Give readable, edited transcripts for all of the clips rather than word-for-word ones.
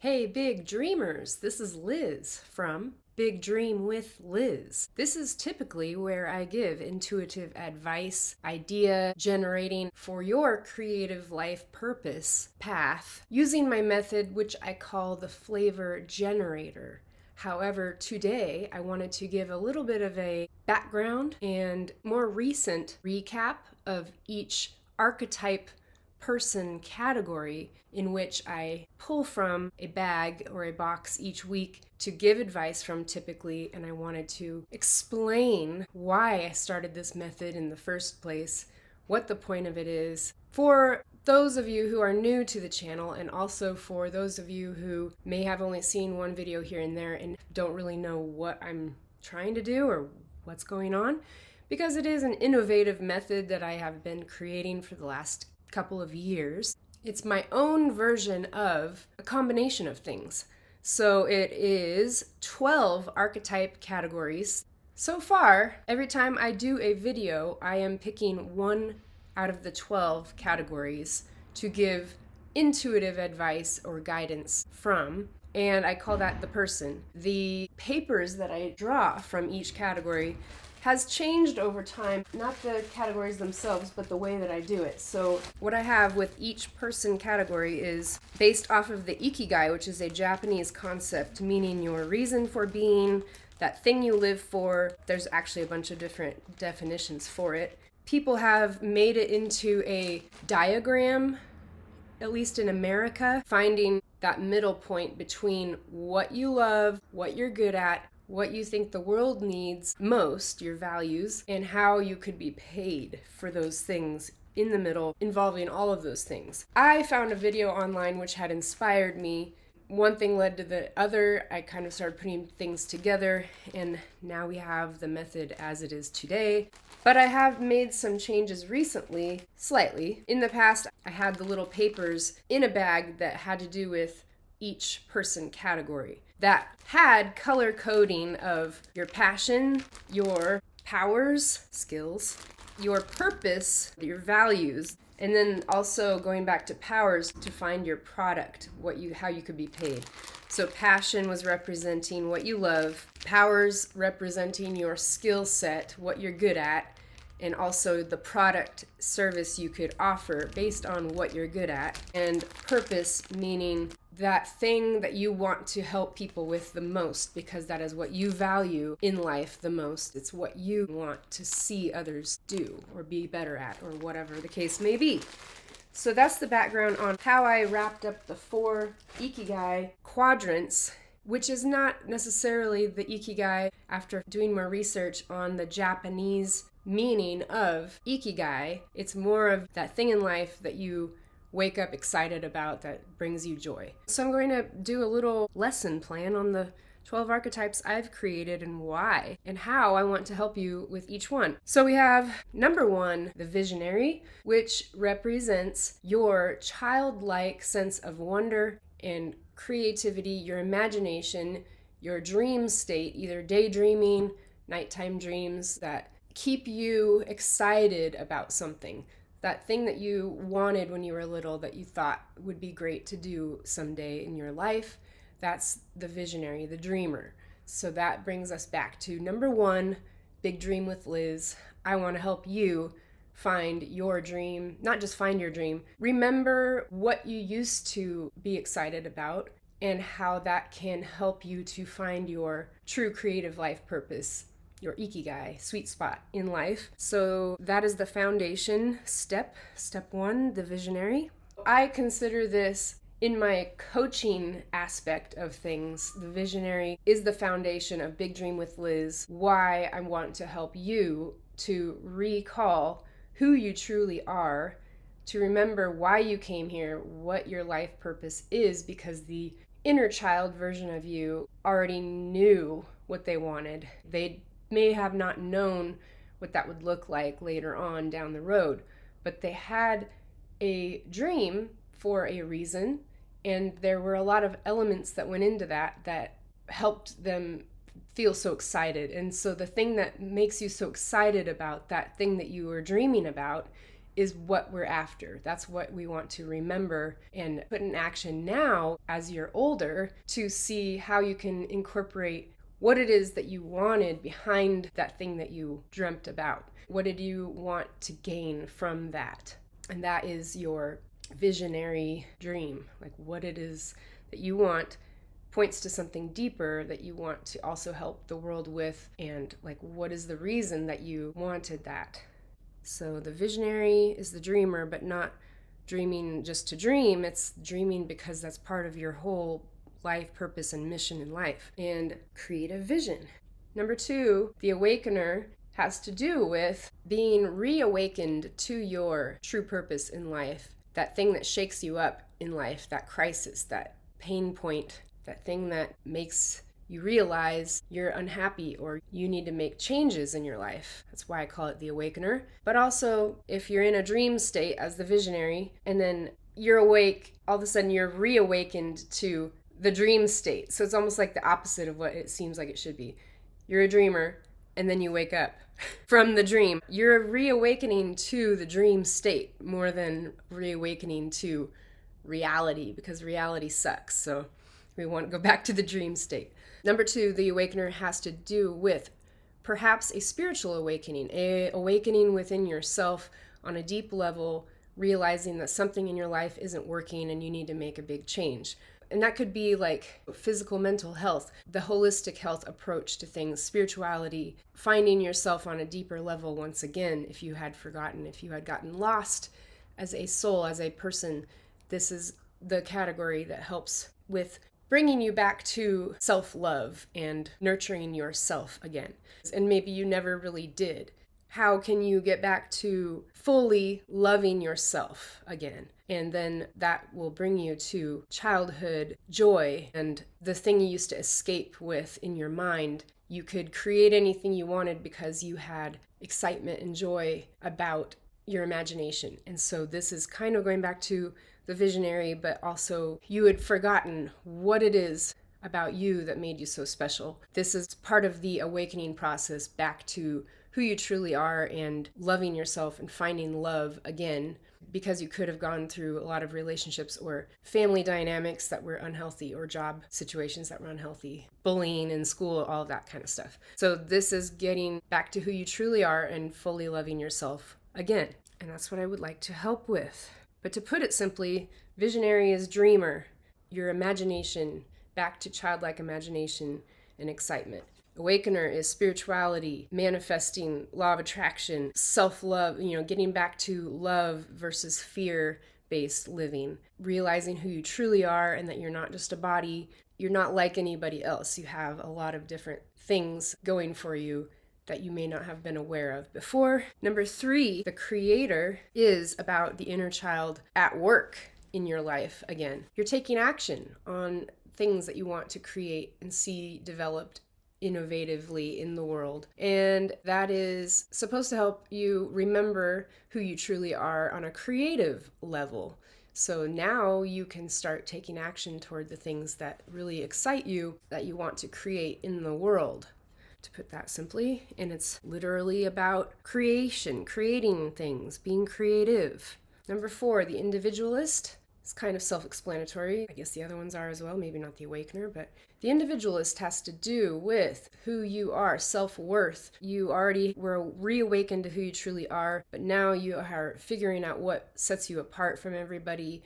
Hey, big dreamers! This is Liz from Big Dream with Liz. This is typically where I give intuitive advice, idea generating for your creative life purpose path using my method, which I call the flavor generator. However, today I wanted to give a little bit of a background and more recent recap of each archetype person category in which I pull from a bag or a box each week to give advice from typically, and I wanted to explain why I started this method in the first place, what the point of it is. For those of you who are new to the channel, and also for those of you who may have only seen one video here and there and don't really know what I'm trying to do or what's going on, because it is an innovative method that I have been creating for the last couple of years. It's my own version of a combination of things. So it is 12 archetype categories. So far, every time I do a video, I am picking one out of the 12 categories to give intuitive advice or guidance from, and I call that the person. The papers that I draw from each category has changed over time, not the categories themselves, but the way that I do it. So what I have with each person category is based off of the Ikigai, which is a Japanese concept, meaning your reason for being, that thing you live for. There's actually a bunch of different definitions for it. People have made it into a diagram, at least in America, finding that middle point between what you love, what you're good at, what you think the world needs most, your values, and how you could be paid for those things in the middle, involving all of those things. I found a video online which had inspired me. One thing led to the other. I kind of started putting things together, and now we have the method as it is today. But I have made some changes recently, slightly. In the past, I had the little papers in a bag that had to do with each person category that had color coding of your passion, your powers, skills, your purpose, your values, and then also going back to powers to find your product, how you could be paid. So passion was representing what you love, powers representing your skill set, what you're good at, and also the product service you could offer based on what you're good at, and purpose meaning that thing that you want to help people with the most, because that is what you value in life the most. It's what you want to see others do or be better at, or whatever the case may be. So that's the background on how I wrapped up the 4 Ikigai quadrants, which is not necessarily the Ikigai after doing more research on the Japanese meaning of Ikigai. It's more of that thing in life that you wake up excited about, that brings you joy. So I'm going to do a little lesson plan on the 12 archetypes I've created and why and how I want to help you with each one. So we have number 1, the visionary, which represents your childlike sense of wonder and creativity, your imagination, your dream state, either daydreaming, nighttime dreams that keep you excited about something. That thing that you wanted when you were little that you thought would be great to do someday in your life, that's the visionary, the dreamer. So that brings us back to number 1, Big Dream with Liz. I want to help you find your dream, not just find your dream. Remember what you used to be excited about and how that can help you to find your true creative life purpose, your Ikigai, sweet spot in life. So that is the foundation step 1, the visionary. I consider this in my coaching aspect of things. The visionary is the foundation of Big Dream with Liz, why I want to help you to recall who you truly are, to remember why you came here, what your life purpose is, because the inner child version of you already knew what they wanted. They may have not known what that would look like later on down the road, but they had a dream for a reason, and there were a lot of elements that went into that helped them feel so excited. And so the thing that makes you so excited about that thing that you were dreaming about is what we're after. That's what we want to remember and put in action now as you're older to see how you can incorporate what it is that you wanted behind that thing that you dreamt about. What did you want to gain from that? And that is your visionary dream. Like what it is that you want points to something deeper that you want to also help the world with, and like what is the reason that you wanted that. So the visionary is the dreamer, but not dreaming just to dream. It's dreaming because that's part of your whole life purpose and mission in life. And create a vision. Number 2, the awakener has to do with being reawakened to your true purpose in life. That thing that shakes you up in life, that crisis, that pain point, that thing that makes you realize you're unhappy or you need to make changes in your life. That's why I call it the awakener. But also, if you're in a dream state as the visionary and then you're awake, all of a sudden you're reawakened to the dream state. So it's almost like the opposite of what it seems like it should be. You're a dreamer and then you wake up from the dream. You're reawakening to the dream state more than reawakening to reality, because reality sucks. So we want to go back to the dream state. Number 2, the awakener has to do with perhaps a spiritual awakening, a awakening within yourself on a deep level, realizing that something in your life isn't working and you need to make a big change. And that could be like physical, mental health, the holistic health approach to things, spirituality, finding yourself on a deeper level once again. If you had forgotten, if you had gotten lost as a soul, as a person, this is the category that helps with bringing you back to self-love and nurturing yourself again. And maybe you never really did. How can you get back to fully loving yourself again? And then that will bring you to childhood joy and the thing you used to escape with in your mind. You could create anything you wanted because you had excitement and joy about your imagination. And so this is kind of going back to the visionary, but also you had forgotten what it is about you that made you so special. This is part of the awakening process back to who you truly are and loving yourself and finding love again, because you could have gone through a lot of relationships or family dynamics that were unhealthy or job situations that were unhealthy, bullying in school, all of that kind of stuff. So this is getting back to who you truly are and fully loving yourself again. And that's what I would like to help with. But to put it simply, visionary is dreamer, your imagination, back to childlike imagination and excitement. Awakener is spirituality, manifesting, law of attraction, self-love, getting back to love versus fear-based living, realizing who you truly are and that you're not just a body, you're not like anybody else. You have a lot of different things going for you that you may not have been aware of before. Number 3, the creator is about the inner child at work in your life again. You're taking action on things that you want to create and see developed innovatively in the world. And that is supposed to help you remember who you truly are on a creative level. So now you can start taking action toward the things that really excite you, that you want to create in the world, to put that simply. And it's literally about creation, creating things, being creative. Number 4, the individualist. It's kind of self-explanatory. I guess the other ones are as well, maybe not the awakener, but the individualist has to do with who you are, self-worth. You already were reawakened to who you truly are, but now you are figuring out what sets you apart from everybody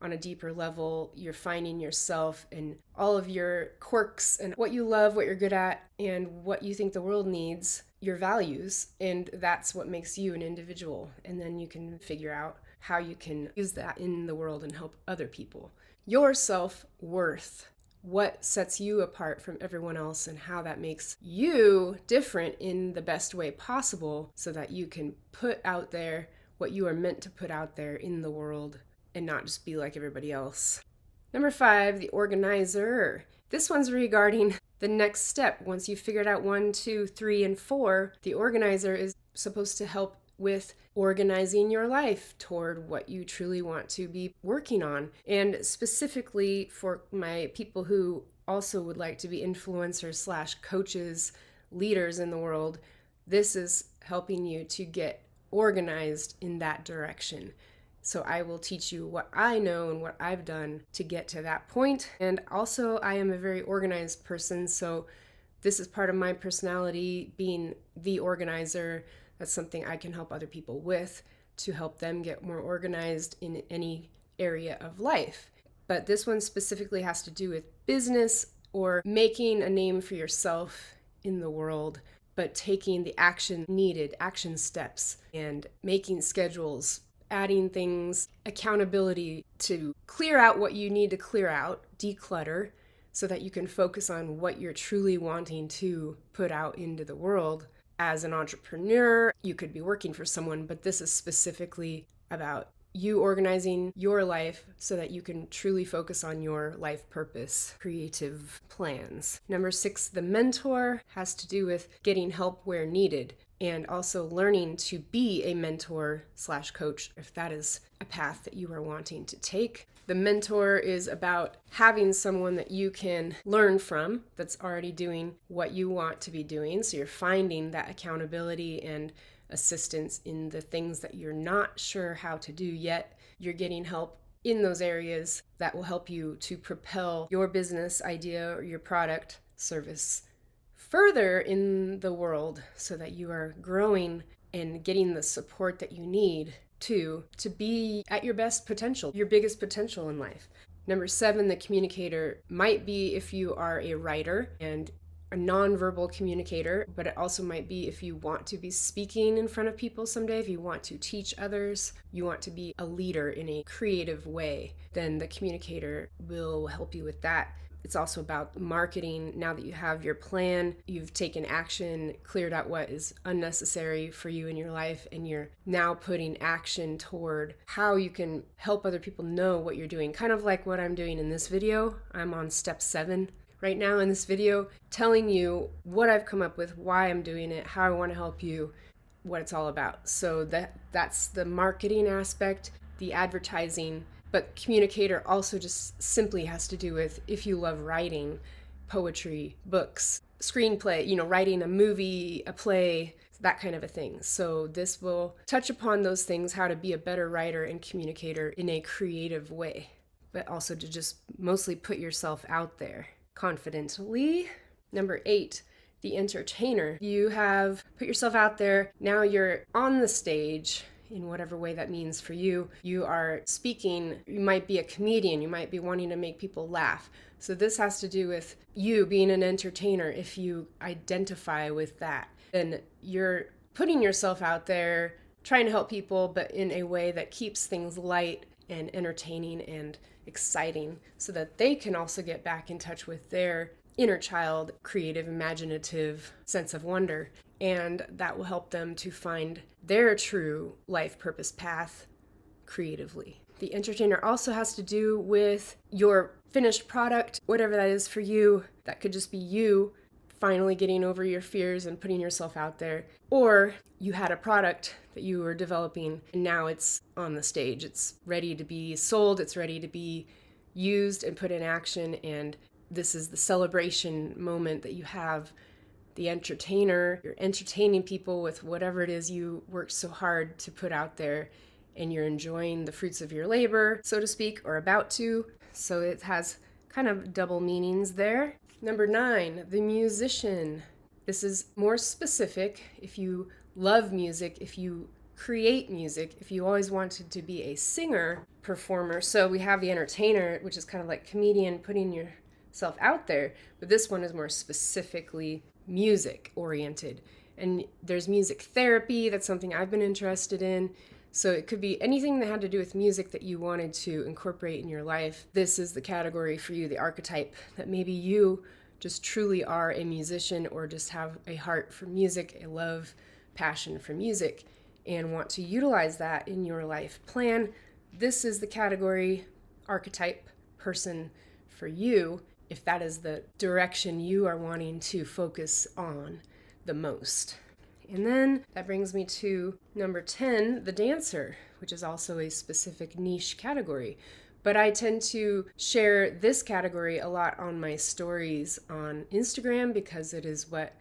on a deeper level. You're finding yourself and all of your quirks and what you love, what you're good at, and what you think the world needs, your values, and that's what makes you an individual. And then you can figure out how you can use that in the world and help other people. Your self-worth, what sets you apart from everyone else and how that makes you different in the best way possible so that you can put out there what you are meant to put out there in the world and not just be like everybody else. Number 5, the organizer. This one's regarding the next step. Once you've figured out 1, 2, 3, and 4, the organizer is supposed to help with organizing your life toward what you truly want to be working on. And specifically for my people who also would like to be influencers / coaches, leaders in the world, this is helping you to get organized in that direction. So I will teach you what I know and what I've done to get to that point. And also, I am a very organized person, so this is part of my personality, being the organizer. That's something I can help other people with to help them get more organized in any area of life. But this one specifically has to do with business or making a name for yourself in the world, but taking the action needed, action steps, and making schedules, adding things, accountability to clear out what you need to clear out, declutter, so that you can focus on what you're truly wanting to put out into the world. As an entrepreneur, you could be working for someone, but this is specifically about you organizing your life so that you can truly focus on your life purpose, creative plans. Number 6, the mentor, has to do with getting help where needed and also learning to be a mentor/coach if that is a path that you are wanting to take. The mentor is about having someone that you can learn from that's already doing what you want to be doing. So you're finding that accountability and assistance in the things that you're not sure how to do yet. You're getting help in those areas that will help you to propel your business idea or your product, service further in the world so that you are growing and getting the support that you need to be at your best potential, your biggest potential in life. Number 7, the communicator might be if you are a writer and a nonverbal communicator, but it also might be if you want to be speaking in front of people someday, if you want to teach others, you want to be a leader in a creative way, then the communicator will help you with that. It's also about marketing. Now that you have your plan, you've taken action, cleared out what is unnecessary for you in your life, and you're now putting action toward how you can help other people know what you're doing. Kind of like what I'm doing in this video. I'm on step 7 right now in this video, telling you what I've come up with, why I'm doing it, how I want to help you, what it's all about. So that's the marketing aspect, the advertising. But communicator also just simply has to do with if you love writing, poetry, books, screenplay, writing a movie, a play, that kind of a thing. So this will touch upon those things, how to be a better writer and communicator in a creative way, but also to just mostly put yourself out there confidently. Number 8, the entertainer. You have put yourself out there. Now you're on the stage in whatever way that means for you. You are speaking. You might be a comedian. You might be wanting to make people laugh. So this has to do with you being an entertainer. If you identify with that, then you're putting yourself out there, trying to help people, but in a way that keeps things light and entertaining and exciting so that they can also get back in touch with their inner child, creative, imaginative sense of wonder. And that will help them to find their true life purpose path creatively. The entertainer also has to do with your finished product, whatever that is for you. That could just be you finally getting over your fears and putting yourself out there. Or you had a product that you were developing and now it's on the stage. It's ready to be sold. It's ready to be used and put in action. And this is the celebration moment that you have. The entertainer, you're entertaining people with whatever it is you worked so hard to put out there, and you're enjoying the fruits of your labor, so to speak, or about to. So it has kind of double meanings there. Number 9, the musician. This is more specific. If you love music, if you create music, if you always wanted to be a singer, performer. So we have the entertainer, which is kind of like comedian, putting yourself out there, but this one is more specifically music oriented. And there's music therapy. That's something I've been interested in. So it could be anything that had to do with music that you wanted to incorporate in your life. This is the category for you, the archetype, that maybe you just truly are a musician or just have a heart for music, a love, passion for music, and want to utilize that in your life plan. This is the category, archetype, person for you, if that is the direction you are wanting to focus on the most. And then that brings me to number 10, the dancer, which is also a specific niche category. But I tend to share this category a lot on my stories on Instagram because it is what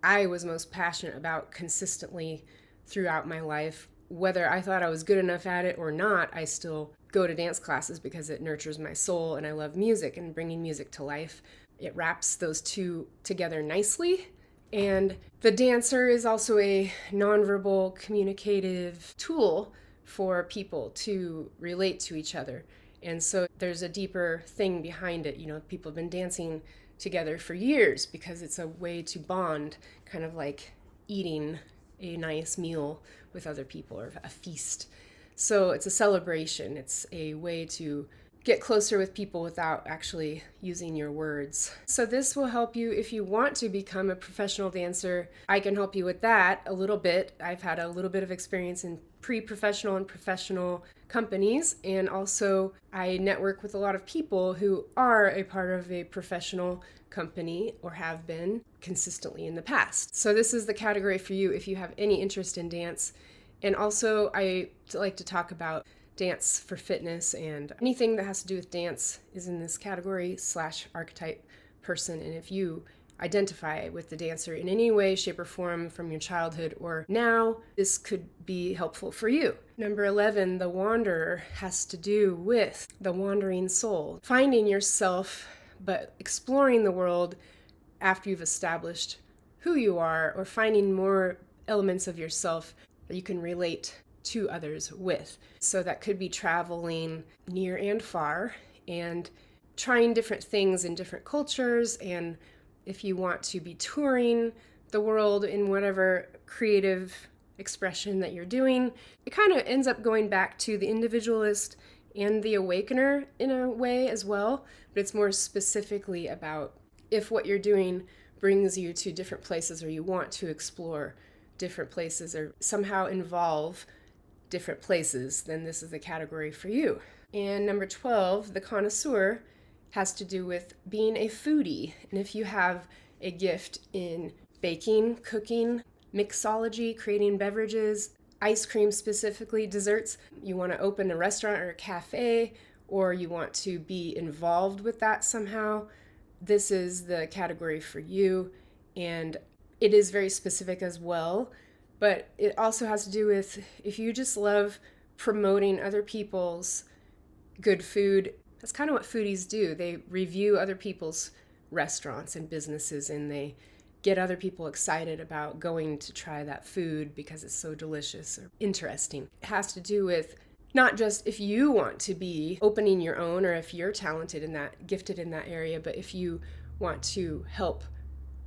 I was most passionate about consistently throughout my life, whether I thought I was good enough at it or not, I still go to dance classes because it nurtures my soul and I love music and bringing music to life. It wraps those two together nicely. And the dancer is also a nonverbal communicative tool for people to relate to each other. And so there's a deeper thing behind it. You know, people have been dancing together for years because it's a way to bond, kind of like eating a nice meal with other people or a feast. So it's a celebration. It's a way to get closer with people without actually using your words. So this will help you if you want to become a professional dancer. I can help you with that a little bit. I've had a little bit of experience in pre-professional and professional companies, and also I network with a lot of people who are a part of a professional company or have been consistently in the past. So this is the category for you if you have any interest in dance. And also I like to talk about dance for fitness, and anything that has to do with dance is in this category / archetype person. And if you identify with the dancer in any way, shape, or form from your childhood or now, this could be helpful for you. Number 11, the wanderer, has to do with the wandering soul, finding yourself, but exploring the world after you've established who you are, or finding more elements of yourself that you can relate to others with. So that could be traveling near and far and trying different things in different cultures. And if you want to be touring the world in whatever creative expression that you're doing, it kind of ends up going back to the individualist and the awakener in a way as well. But it's more specifically about if what you're doing brings you to different places, or you want to explore different places or somehow involve different places, then this is the category for you. And number 12, the connoisseur, has to do with being a foodie. And if you have a gift in baking, cooking, mixology, creating beverages, ice cream specifically, desserts, you want to open a restaurant or a cafe, or you want to be involved with that somehow, this is the category for you. And it is very specific as well. But it also has to do with if you just love promoting other people's good food. That's kind of what foodies do. They review other people's restaurants and businesses, and they get other people excited about going to try that food because it's so delicious or interesting. It has to do with not just if you want to be opening your own, or if you're talented in that, gifted in that area, but if you want to help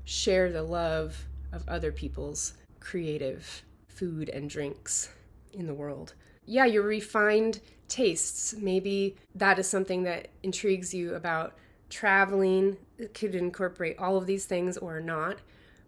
share the love of other people's creative food and drinks in the world. Yeah, your refined tastes. Maybe that is something that intrigues you about traveling. It could incorporate all of these things or not,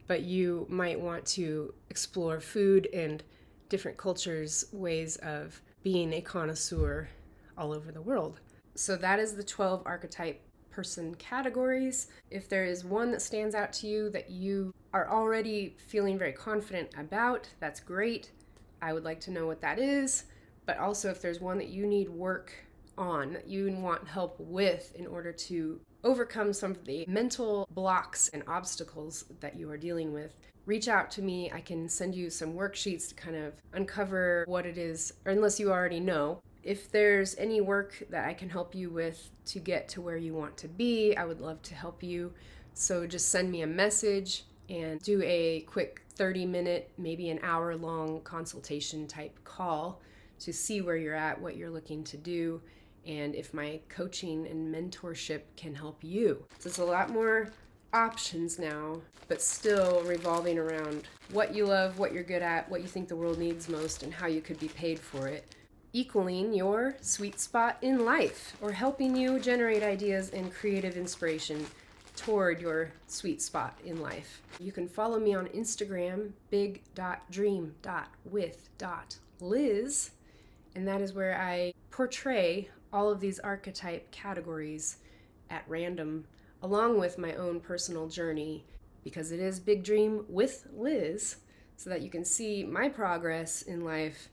but you might want to explore food and different cultures' ways of being a connoisseur all over the world. So that is the 12 archetype person categories. If there is one that stands out to you that you are already feeling very confident about, that's great. I would like to know what that is. But also if there's one that you need work on, that you want help with in order to overcome some of the mental blocks and obstacles that you are dealing with, reach out to me. I can send you some worksheets to kind of uncover what it is, or unless you already know. If there's any work that I can help you with to get to where you want to be, I would love to help you. So just send me a message and do a quick 30-minute, maybe an hour-long consultation type call to see where you're at, what you're looking to do, and if my coaching and mentorship can help you. So it's a lot more options now, but still revolving around what you love, what you're good at, what you think the world needs most, and how you could be paid for it, equaling your sweet spot in life, or helping you generate ideas and creative inspiration toward your sweet spot in life. You can follow me on Instagram, big.dream.with.liz, and that is where I portray all of these archetype categories at random, along with my own personal journey, because it is Big Dream with Liz, so that you can see my progress in life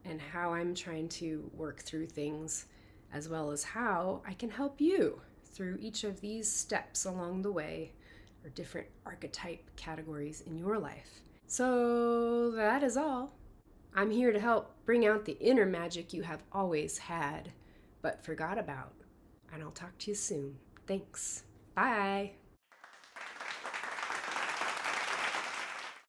and how I'm trying to work through things, as well as how I can help you through each of these steps along the way, or different archetype categories in your life. So that is all. I'm here to help bring out the inner magic you have always had, but forgot about. And I'll talk to you soon. Thanks. Bye.